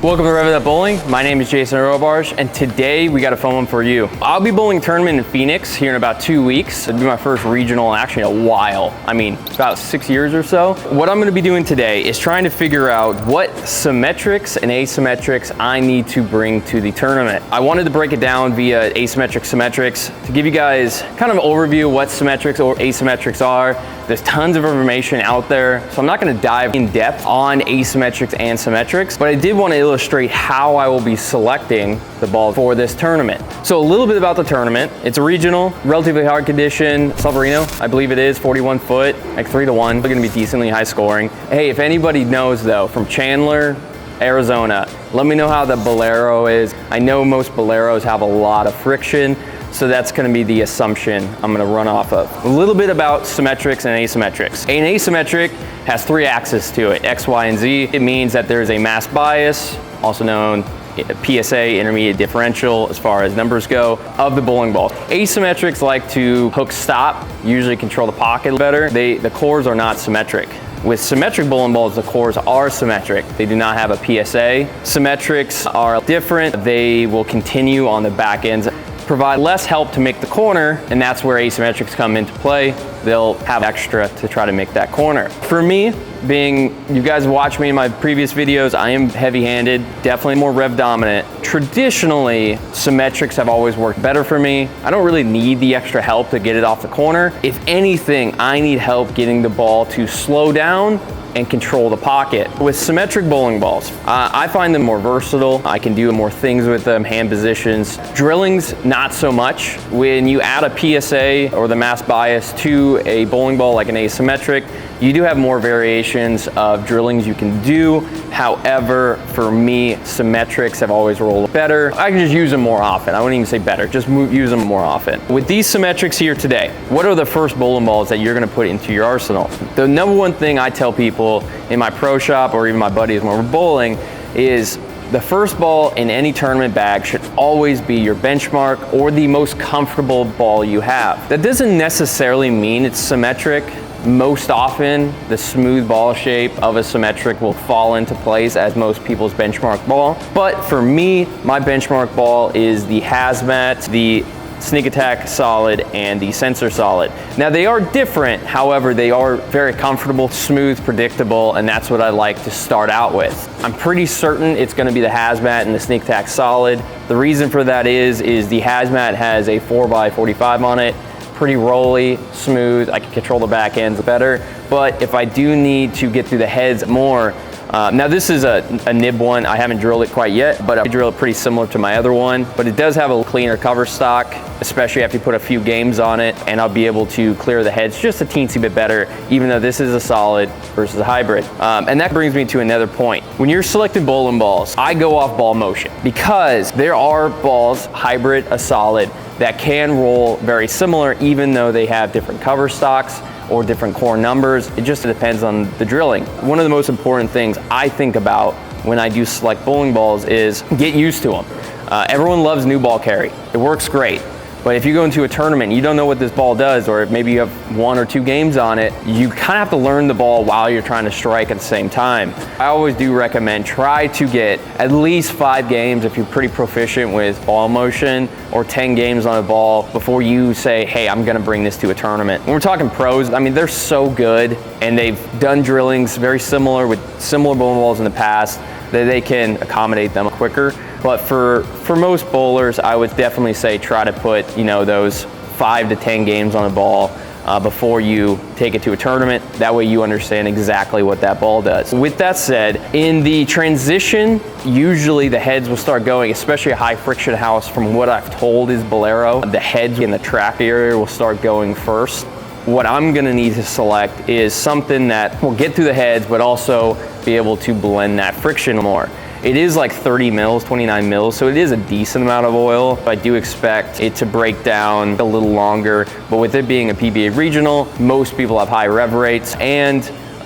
Welcome to Rev It Up Bowling. My name is Jason Robarge, and today we got a fun one for you. I'll be bowling a tournament in Phoenix here in about 2 weeks. It'll be my first regional actually in a while. I mean, about 6 years or so. What I'm gonna be doing today is trying to figure out what symmetrics and asymmetrics I need to bring to the tournament. I wanted to break it down via asymmetric symmetrics to give you guys kind of an overview of what symmetrics or asymmetrics are. There's tons of information out there, so I'm not gonna dive in depth on asymmetrics and symmetrics, but I did wanna illustrate how I will be selecting the ball for this tournament. So a little bit about the tournament. It's a regional, relatively hard condition, Salvarino, I believe it is, 41 foot, like 3-1. They're gonna be decently high scoring. Hey, if anybody knows though, from Chandler, Arizona, let me know how the Bolero is. I know most Boleros have a lot of friction, so that's gonna be the assumption I'm gonna run off of. A little bit about symmetrics and asymmetrics. An asymmetric has 3 axes to it, X, Y, and Z. It means that there's a mass bias, also known PSA, intermediate differential, as far as numbers go, of the bowling balls. Asymmetrics like to hook stop, usually control the pocket better. The cores are not symmetric. With symmetric bowling balls, the cores are symmetric. They do not have a PSA. Symmetrics are different. They will continue on the back ends, provide less help to make the corner, and that's where asymmetrics come into play. They'll have extra to try to make that corner. For me, being, you guys watch me in my previous videos, I am heavy-handed, definitely more rev dominant. Traditionally, symmetrics have always worked better for me. I don't really need the extra help to get it off the corner. If anything, I need help getting the ball to slow down and control the pocket. With symmetric bowling balls, I find them more versatile. I can do more things with them, hand positions. Drillings, not so much. When you add a PSA or the mass bias to a bowling ball like an asymmetric, you do have more variations of drillings you can do. However, for me, symmetrics have always rolled better. I can just use them more often. I wouldn't even say better, just use them more often. With these symmetrics here today, what are the first bowling balls that you're gonna put into your arsenal? The number one thing I tell people in my pro shop or even my buddies when we're bowling is the first ball in any tournament bag should always be your benchmark or the most comfortable ball you have. That doesn't necessarily mean it's symmetric. Most often, the smooth ball shape of a symmetric will fall into place as most people's benchmark ball. But for me, my benchmark ball is the Hazmat, the Sneak Attack Solid, and the Sensor Solid. Now they are different, however, they are very comfortable, smooth, predictable, and that's what I like to start out with. I'm pretty certain it's gonna be the Hazmat and the Sneak Attack Solid. The reason for that is the Hazmat has a 4x45 on it, pretty rolly, smooth, I can control the back ends better, but if I do need to get through the heads more, now this is a nib one, I haven't drilled it quite yet, but I drill it pretty similar to my other one, but it does have a cleaner cover stock, especially after you put a few games on it, and I'll be able to clear the heads just a teensy bit better, even though this is a solid versus a hybrid. And that brings me to another point. When you're selecting bowling balls, I go off ball motion, because there are balls, hybrid, a solid, that can roll very similar, even though they have different cover stocks or different core numbers. It just depends on the drilling. One of the most important things I think about when I do select bowling balls is get used to them. Everyone loves new ball carry. It works great. But if you go into a tournament, you don't know what this ball does, or maybe you have 1 or 2 games on it, you kind of have to learn the ball while you're trying to strike at the same time. I always do recommend try to get at least 5 games if you're pretty proficient with ball motion, or 10 games on a ball before you say, hey, I'm gonna bring this to a tournament. When we're talking pros, I mean, they're so good, and they've done drillings very similar with similar bowling balls in the past, that they can accommodate them quicker. But for most bowlers, I would definitely say try to put, you know, those 5 to 10 games on a ball before you take it to a tournament. That way you understand exactly what that ball does. With that said, in the transition, usually the heads will start going, especially a high friction house, from what I've told is Bolero, the heads in the track area will start going first. What I'm gonna need to select is something that will get through the heads, but also be able to blend that friction more. It is like 30 mils, 29 mils, so it is a decent amount of oil. I do expect it to break down a little longer, but with it being a PBA regional, most people have high rev rates, and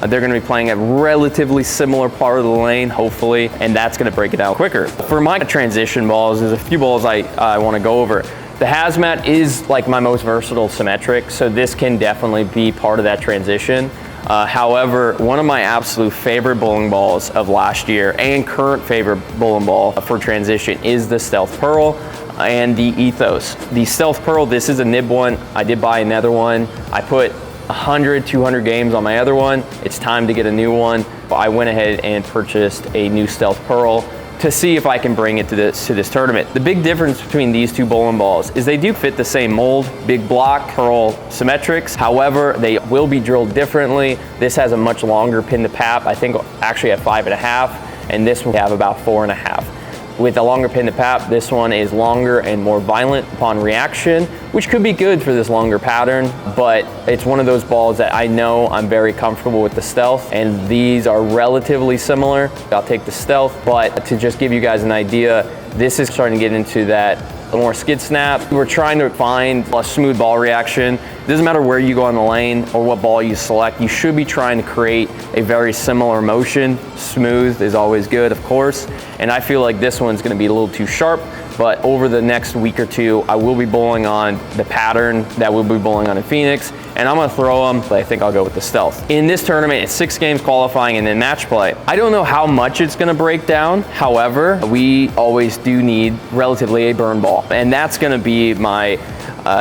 they're gonna be playing a relatively similar part of the lane, hopefully, and that's gonna break it down quicker. For my transition balls, there's a few balls I wanna go over. The Hazmat is like my most versatile symmetric, so this can definitely be part of that transition. However, one of my absolute favorite bowling balls of last year and current favorite bowling ball for transition is the Stealth Pearl and the Ethos. The Stealth Pearl, this is a nib one. I did buy another one. I put 100, 200 games on my other one. It's time to get a new one. I went ahead and purchased a new Stealth Pearl to see if I can bring it to this tournament. The big difference between these two bowling balls is they do fit the same mold, big block, Pearl Symmetrics. However, they will be drilled differently. This has a much longer pin to pap, I think actually at 5.5, and this will have about 4.5. With a longer pin to pap, this one is longer and more violent upon reaction, which could be good for this longer pattern, but it's one of those balls that I know I'm very comfortable with the Stealth, and these are relatively similar. I'll take the Stealth, but to just give you guys an idea, this is starting to get into that more skid snap. We're trying to find a smooth ball reaction. It doesn't matter where you go on the lane or what ball you select, you should be trying to create a very similar motion. Smooth is always good, of course, and I feel like this one's gonna be a little too sharp, but over the next week or two, I will be bowling on the pattern that we'll be bowling on in Phoenix, and I'm gonna throw them, but I think I'll go with the Stealth. In this tournament, it's 6 games qualifying and then match play. I don't know how much it's gonna break down. However, we always do need relatively a burn ball, and that's gonna be my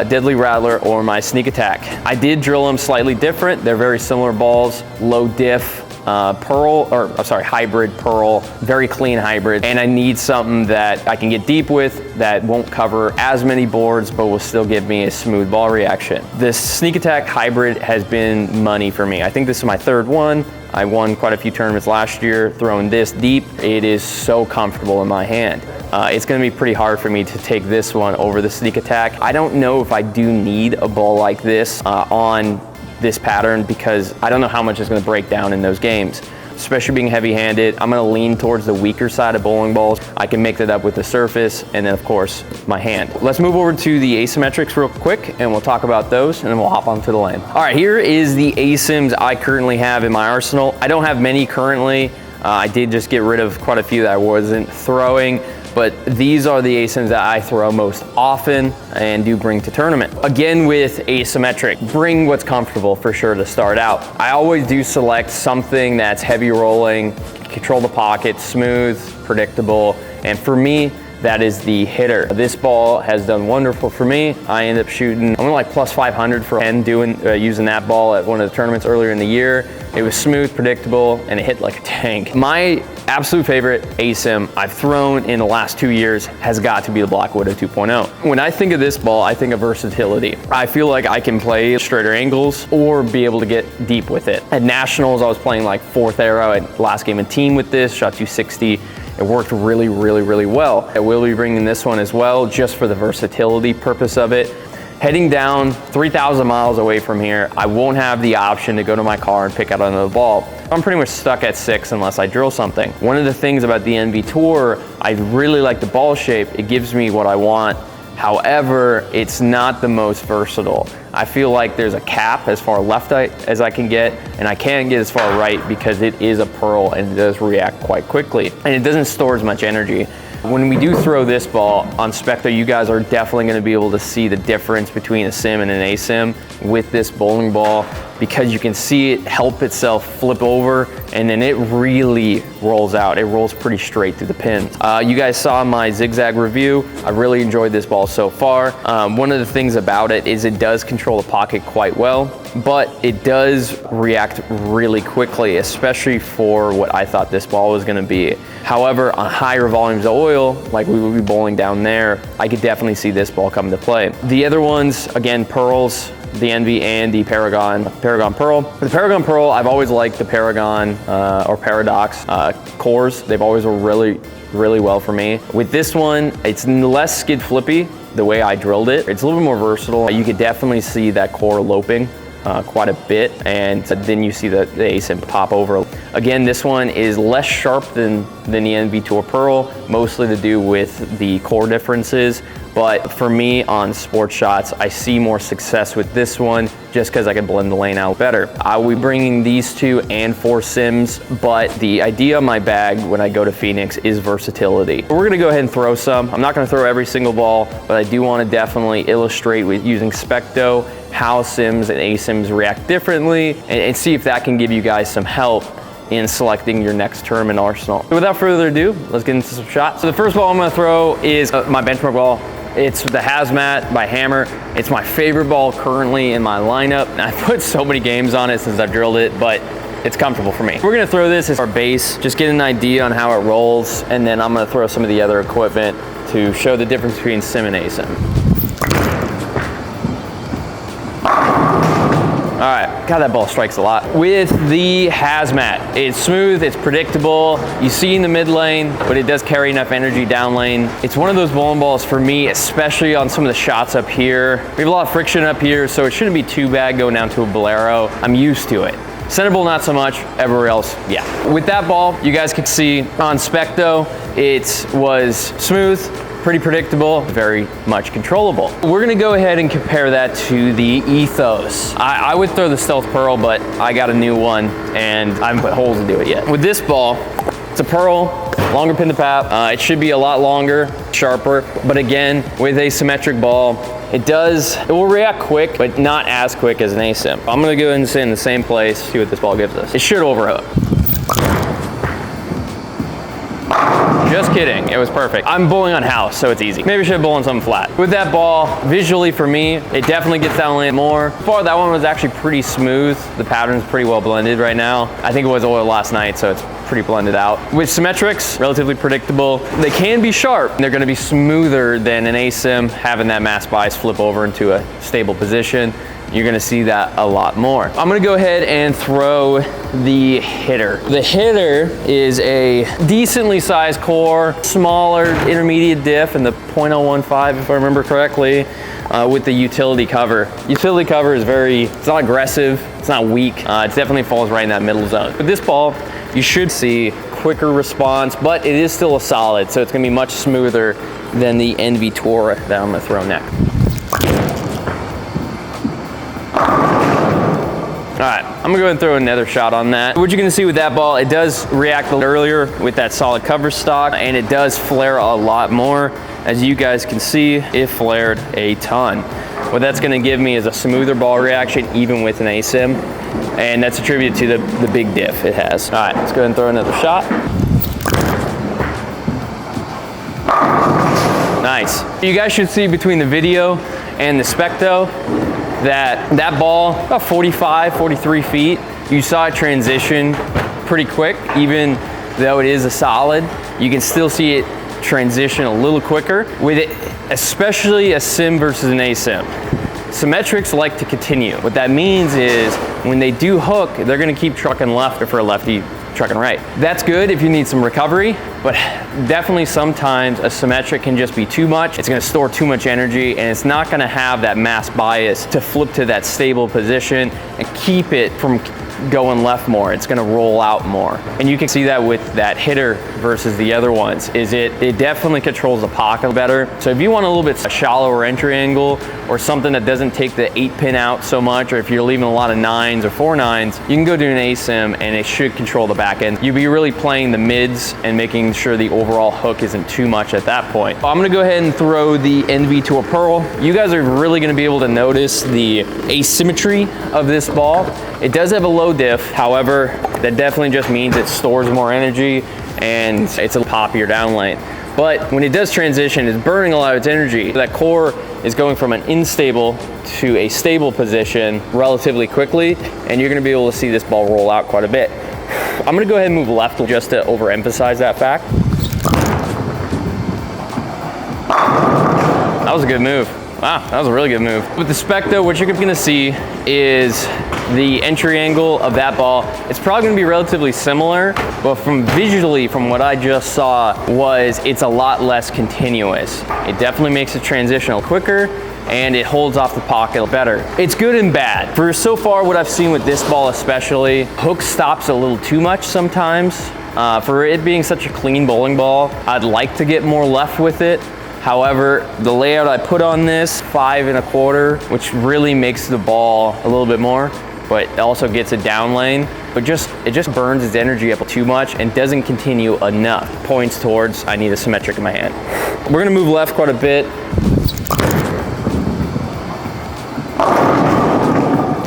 Deadly Rattler or my Sneak Attack. I did drill them slightly different. They're very similar balls, low diff, hybrid Pearl, very clean hybrid, and I need something that I can get deep with that won't cover as many boards but will still give me a smooth ball reaction. This Sneak Attack hybrid has been money for me. I think this is my 3rd one. I won quite a few tournaments last year throwing this deep. It is so comfortable in my hand. It's gonna be pretty hard for me to take this one over the Sneak Attack. I don't know if I do need a ball like this on this pattern because I don't know how much it's gonna break down in those games. Especially being heavy-handed, I'm gonna lean towards the weaker side of bowling balls. I can make that up with the surface and then of course my hand. Let's move over to the Asymmetrics real quick and we'll talk about those and then we'll hop onto the lane. All right, here is the Asyms I currently have in my arsenal. I don't have many currently. I did just get rid of quite a few that I wasn't throwing, but these are the Asyms that I throw most often and do bring to tournament. Again, with Asymmetric, bring what's comfortable for sure to start out. I always do select something that's heavy rolling, control the pocket, smooth, predictable, and for me, that is the hitter. This ball has done wonderful for me. I end up shooting, I'm like plus 500 for 10 using that ball at one of the tournaments earlier in the year. It was smooth, predictable, and it hit like a tank. My absolute favorite Asym I've thrown in the last 2 years has got to be the Black Widow 2.0. When I think of this ball, I think of versatility. I feel like I can play straighter angles or be able to get deep with it. At Nationals, I was playing like 4th arrow at last game of team with this, shot 260. It worked really, really, really well. I will be bringing this one as well, just for the versatility purpose of it. Heading down 3,000 miles away from here, I won't have the option to go to my car and pick out another ball. I'm pretty much stuck at 6 unless I drill something. One of the things about the NV Tour, I really like the ball shape. It gives me what I want. However, it's not the most versatile. I feel like there's a cap as far left as I can get, and I can't get as far right because it is a Pearl and it does react quite quickly. And it doesn't store as much energy. When we do throw this ball on Spectre, you guys are definitely gonna be able to see the difference between a Sim and an Asym with this bowling ball because you can see it help itself flip over and then it really rolls out. It rolls pretty straight through the pins. You guys saw my zigzag review. I really enjoyed this ball so far. One of the things about it is it does control the pocket quite well, but it does react really quickly, especially for what I thought this ball was gonna be. However, on higher volumes of oil, like we would be bowling down there, I could definitely see this ball come into play. The other ones, again, Pearls, the Envy and the Paragon Pearl. The Paragon Pearl, I've always liked the Paragon or Paradox cores. They've always worked really, really well for me. With this one, it's less skid flippy the way I drilled it. It's a little bit more versatile. You could definitely see that core loping quite a bit, and then you see the Asym pop over. Again, this one is less sharp than the NV Tour Pearl, mostly to do with the core differences, but for me on sports shots, I see more success with this one just because I can blend the lane out better. I will be bringing these 2 and 4 sims, but the idea of my bag when I go to Phoenix is versatility. We're gonna go ahead and throw some. I'm not gonna throw every single ball, but I do wanna definitely illustrate with using Specto how sims and asims react differently and see if that can give you guys some help in selecting your next tournament arsenal. So without further ado, let's get into some shots. So the first ball I'm gonna throw is my benchmark ball. It's the Hazmat by Hammer. It's my favorite ball currently in my lineup. I put so many games on it since I've drilled it, but it's comfortable for me. We're gonna throw this as our base, just get an idea on how it rolls, and then I'm gonna throw some of the other equipment to show the difference between sim and asim. All right, God, that ball strikes a lot. With the Hazmat, it's smooth, it's predictable. You see in the mid lane, but it does carry enough energy down lane. It's one of those bowling balls for me, especially on some of the shots up here. We have a lot of friction up here, so it shouldn't be too bad going down to a bolero. I'm used to it. CenterBowl, not so much. Everywhere else, yeah. With that ball, you guys could see on Specto, it was smooth, pretty predictable, very much controllable. We're gonna go ahead and compare that to the Ethos. I would throw the Stealth Pearl, but I got a new one and I haven't put holes into it yet. With this ball, it's a Pearl, longer pin to pap. It should be a lot longer, sharper, but again, with a symmetric ball, it will react quick, but not as quick as an asim. I'm gonna go ahead and sit in the same place, see what this ball gives us. It should overhook. Just kidding, it was perfect. I'm bowling on house, so it's easy. Maybe I should bowl on something flat. With that ball, visually for me, it definitely gets down lane more. So far, that one was actually pretty smooth. The pattern's pretty well blended right now. I think it was oil last night, so it's pretty blended out. With Symmetrics, relatively predictable. They can be sharp. They're gonna be smoother than an asim, having that mass bias flip over into a stable position. You're gonna see that a lot more. I'm gonna go ahead and throw the hitter. The hitter is a decently sized core, smaller intermediate diff in the 0.015 if I remember correctly, with the utility cover. Utility cover is it's not aggressive, it's not weak. It definitely falls right in that middle zone. With this ball, you should see quicker response, but it is still a solid, so it's gonna be much smoother than the NV Tour that I'm gonna throw next. All right, I'm gonna go ahead and throw another shot on that. What you're gonna see with that ball, it does react earlier with that solid cover stock, and it does flare a lot more. As you guys can see, it flared a ton. What that's gonna give me is a smoother ball reaction, even with an asim, and that's attributed to the big diff it has. All right, let's go ahead and throw another shot. Nice. You guys should see between the video and the Specto, that ball, about 45, 43 feet, you saw it transition pretty quick. Even though it is a solid, you can still see it transition a little quicker. With it, especially a sim versus an asim, Symmetrics like to continue. What that means is when they do hook, they're gonna keep trucking left, or for a lefty, trucking right. That's good if you need some recovery, but definitely sometimes a symmetric can just be too much. It's gonna store too much energy, and it's not gonna have that mass bias to flip to that stable position and keep it from going left more. It's gonna roll out more. And you can see that with that hitter versus the other ones, is it definitely controls the pocket better. So if you want a little bit shallower entry angle, or something that doesn't take the 8-pin out so much, or if you're leaving a lot of 9s or 4-9s, you can go do an asim and it should control the back end. You'll be really playing the mids and making sure the overall hook isn't too much at that point. I'm gonna go ahead and throw the NV to a pearl. You guys are really gonna be able to notice the asymmetry of this ball. It does have a low diff, however, that definitely just means it stores more energy and it's a poppier down lane. But when it does transition, it's burning a lot of its energy. That core is going from an unstable to a stable position relatively quickly, and you're gonna be able to see this ball roll out quite a bit. I'm gonna go ahead and move left just to overemphasize that fact. That was a good move. Wow, that was a really good move. With the Specto, what you're gonna see is the entry angle of that ball. It's probably gonna be relatively similar, but visually, from what I just saw, it's a lot less continuous. It definitely makes the transitional quicker, and it holds off the pocket better. It's good and bad. For so far, what I've seen with this ball especially, hook stops a little too much sometimes. For it being such a clean bowling ball, I'd like to get more left with it. However, the layout I put on this, 5 1/4, which really makes the ball a little bit more, but it also gets it down lane, but it just burns its energy up too much and doesn't continue enough. Points towards, I need a symmetric in my hand. We're gonna move left quite a bit.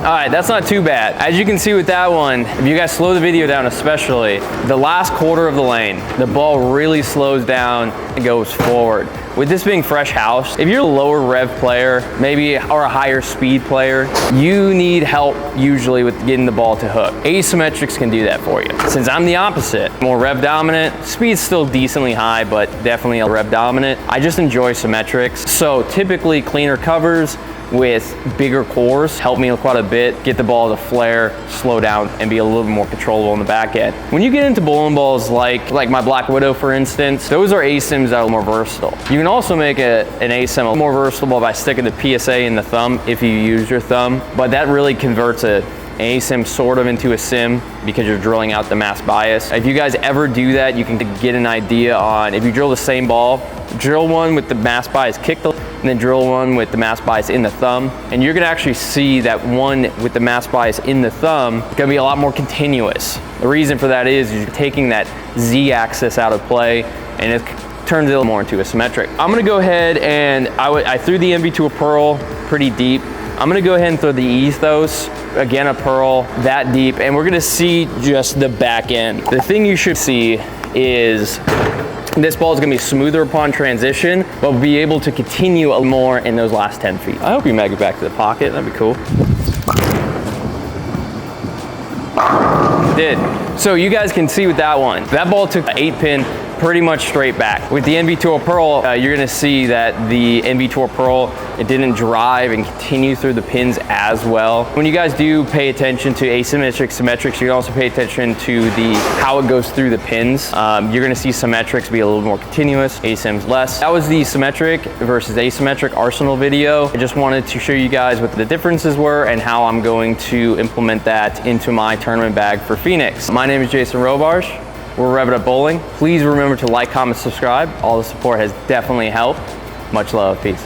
All right, that's not too bad. As you can see with that one, if you guys slow the video down especially, the last quarter of the lane, the ball really slows down and goes forward. With this being fresh house, if you're a lower rev player, maybe, or a higher speed player, you need help usually with getting the ball to hook. Asymmetrics can do that for you. Since I'm the opposite, more rev dominant, speed's still decently high, but definitely a rev dominant. I just enjoy Symmetrics. So typically cleaner covers with bigger cores help me quite a bit, get the ball to flare, slow down, and be a little bit more controllable in the back end. When you get into bowling balls like my Black Widow, for instance, those are ASIMs that are more versatile. You can also make an ASIM more versatile by sticking the PSA in the thumb if you use your thumb, but that really converts an ASIM sort of into a sim because you're drilling out the mass bias. If you guys ever do that, you can get an idea on, if you drill the same ball, drill one with the mass bias kicked and then drill one with the mass bias in the thumb, and you're gonna actually see that one with the mass bias in the thumb gonna be a lot more continuous. The reason for that is you're taking that Z-axis out of play, and it turns it more into a symmetric. I'm gonna go ahead and I threw the MV to a pearl pretty deep. I'm gonna go ahead and throw the Ethos, again a pearl, that deep, and we're gonna see just the back end. The thing you should see is this ball is gonna be smoother upon transition, but we'll be able to continue more in those last 10 feet. I hope you make it back to the pocket, that'd be cool. Did. So you guys can see with that one, that ball took an 8-pin pretty much straight back. With the NV Tour Pearl, you're gonna see that the NV Tour Pearl, it didn't drive and continue through the pins as well. When you guys do pay attention to asymmetric, symmetrics, you can also pay attention to how it goes through the pins. You're gonna see symmetrics be a little more continuous, asyms less. That was the symmetric versus asymmetric arsenal video. I just wanted to show you guys what the differences were and how I'm going to implement that into my tournament bag for Phoenix. My name is Jason Robarge. We're Rev It Up Bowling. Please remember to like, comment, subscribe. All the support has definitely helped. Much love, peace.